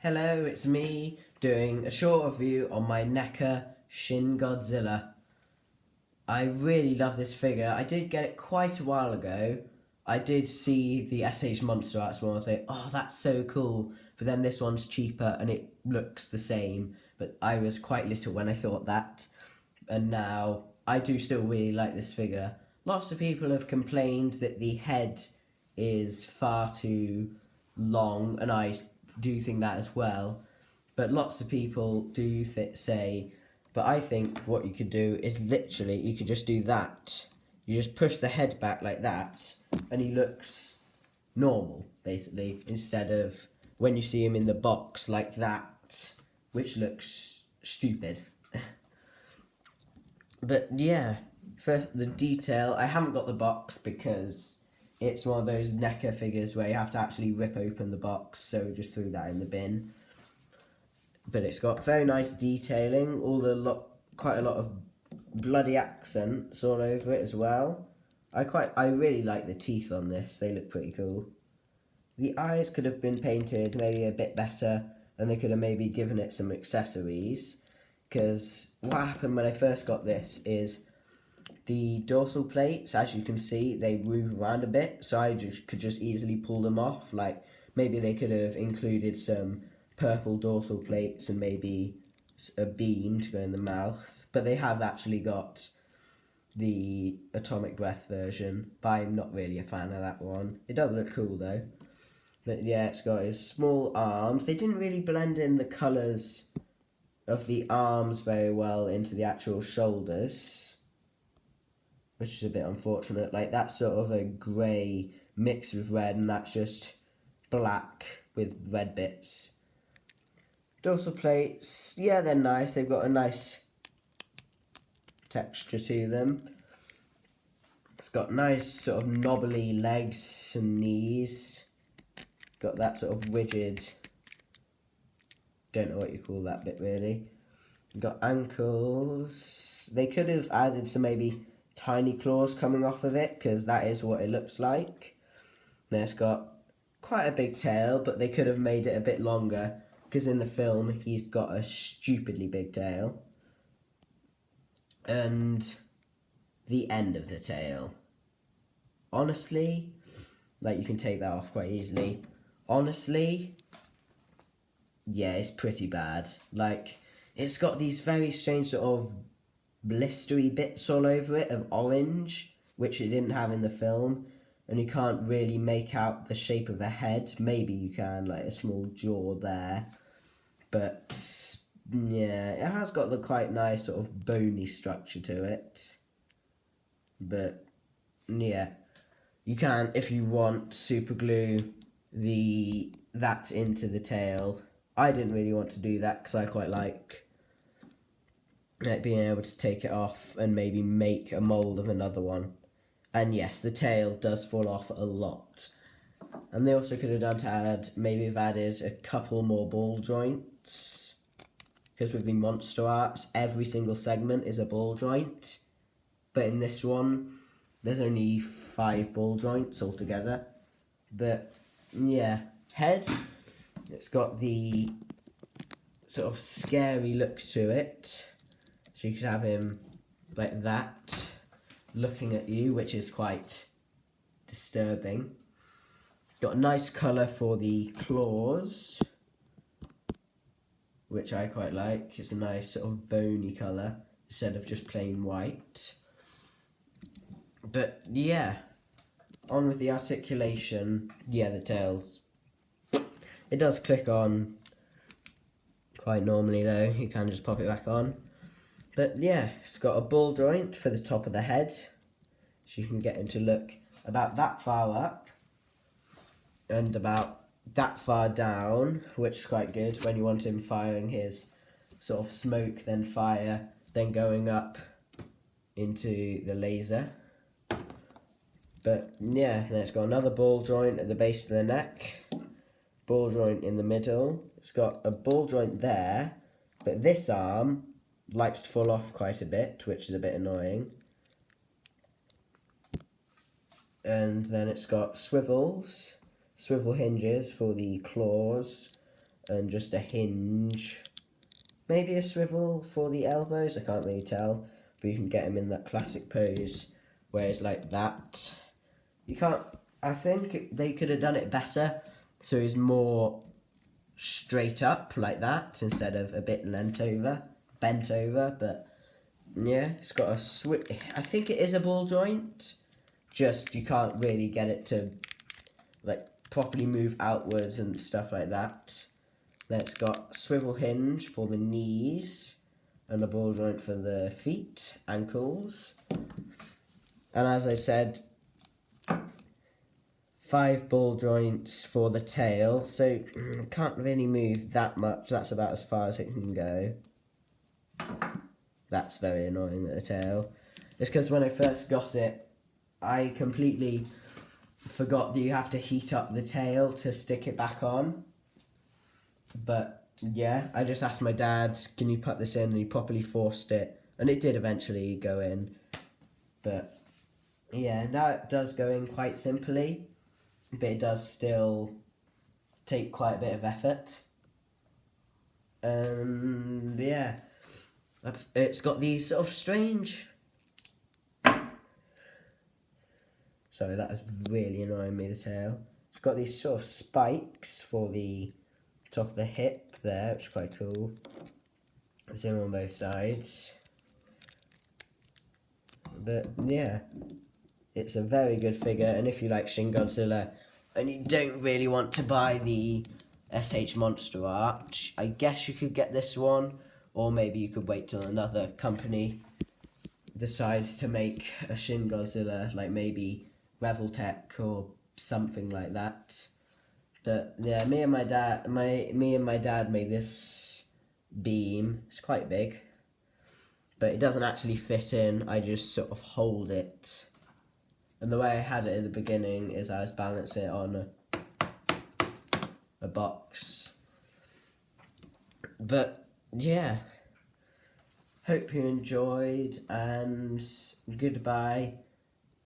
Hello, it's me doing a short review on my NECA Shin Godzilla. I really love this figure. I did get it quite a while ago. I did see the SH Monster Arts one and think, oh, that's so cool. But then this one's cheaper and it looks the same. But I was quite little when I thought that. And now I do still really like this figure. Lots of people have complained that the head is far too long, and I do think that as well. But lots of people do say, but I think what you could do is literally, you could just do that. You just push the head back like that, and he looks normal, basically, instead of when you see him in the box like that, which looks stupid. But yeah, first the detail, I haven't got the box because it's one of those NECA figures where you have to actually rip open the box, so we just threw that in the bin. But it's got very nice detailing, quite a lot of bloody accents all over it as well. I really like the teeth on this, they look pretty cool. The eyes could have been painted maybe a bit better, and they could have maybe given it some accessories. Because what happened when I first got this is the dorsal plates, as you can see, they move around a bit, so I could just easily pull them off. Like, maybe they could have included some purple dorsal plates and maybe a beam to go in the mouth, but they have actually got the atomic breath version, but I'm not really a fan of that one. It does look cool though. But yeah, it's got his small arms. They didn't really blend in the colours of the arms very well into the actual shoulders, which is a bit unfortunate. Like, that's sort of a grey mixed with red, and that's just black with red bits. Dorsal plates, yeah, they're nice. They've got a nice texture to them. It's got nice sort of knobbly legs and knees. Got that sort of rigid, don't know what you call that bit really. Got ankles. They could have added some maybe tiny claws coming off of it, because that is what it looks like. Then it's got quite a big tail, but they could have made it a bit longer, because in the film he's got a stupidly big tail. And the end of the tail, honestly, like, you can take that off quite easily. Honestly, yeah, it's pretty bad. Like, it's got these very strange sort of blistery bits all over it of orange, which it didn't have in the film, and you can't really make out the shape of a head. Maybe you can, like a small jaw there, but yeah, it has got the quite nice sort of bony structure to it. But yeah, you can, if you want, super glue that into the tail. I didn't really want to do that because I quite like being able to take it off and maybe make a mould of another one. And yes, the tail does fall off a lot. And they also could have done to add, maybe have added a couple more ball joints. Because with the Monster Arts, every single segment is a ball joint. But in this one, there's only 5 ball joints altogether. But yeah, head, it's got the sort of scary look to it. So you could have him like that, looking at you, which is quite disturbing. Got a nice colour for the claws, which I quite like. It's a nice sort of bony colour instead of just plain white. But yeah, on with the articulation. Yeah, the tails. It does click on quite normally though. You can just pop it back on. But yeah, it's got a ball joint for the top of the head, so you can get him to look about that far up and about that far down, which is quite good when you want him firing his sort of smoke, then fire, then going up into the laser. But yeah, then it's got another ball joint at the base of the neck, ball joint in the middle. It's got a ball joint there, but this arm likes to fall off quite a bit, which is a bit annoying. And then it's got swivel hinges for the claws, and just a hinge. Maybe a swivel for the elbows, I can't really tell. But you can get him in that classic pose where it's like that. You can't, I think they could have done it better so he's more straight up like that instead of a bit bent over, but yeah, it's got a I think it is a ball joint, just you can't really get it to like properly move outwards and stuff like that. Then it's got swivel hinge for the knees and a ball joint for the feet, ankles. And as I said, 5 ball joints for the tail, so can't really move that much. That's about as far as it can go. That's very annoying at the tail. It's because when I first got it, I completely forgot that you have to heat up the tail to stick it back on. But yeah, I just asked my dad, can you put this in? And he properly forced it. And it did eventually go in. But yeah, now it does go in quite simply. But it does still take quite a bit of effort. Yeah, it's got these sort of strange... Sorry, that is really annoying me, the tail. It's got these sort of spikes for the top of the hip there, which is quite cool. Zoom on both sides. But yeah, it's a very good figure, and if you like Shin Godzilla and you don't really want to buy the SH Monster Art, I guess you could get this one, or maybe you could wait till another company decides to make a Shin Godzilla, like maybe Reveltech or something like that. But yeah, me and my dad made this beam. It's quite big, but it doesn't actually fit in. I just sort of hold it. And the way I had it at the beginning is I was balancing it on a box. But yeah, hope you enjoyed, and goodbye.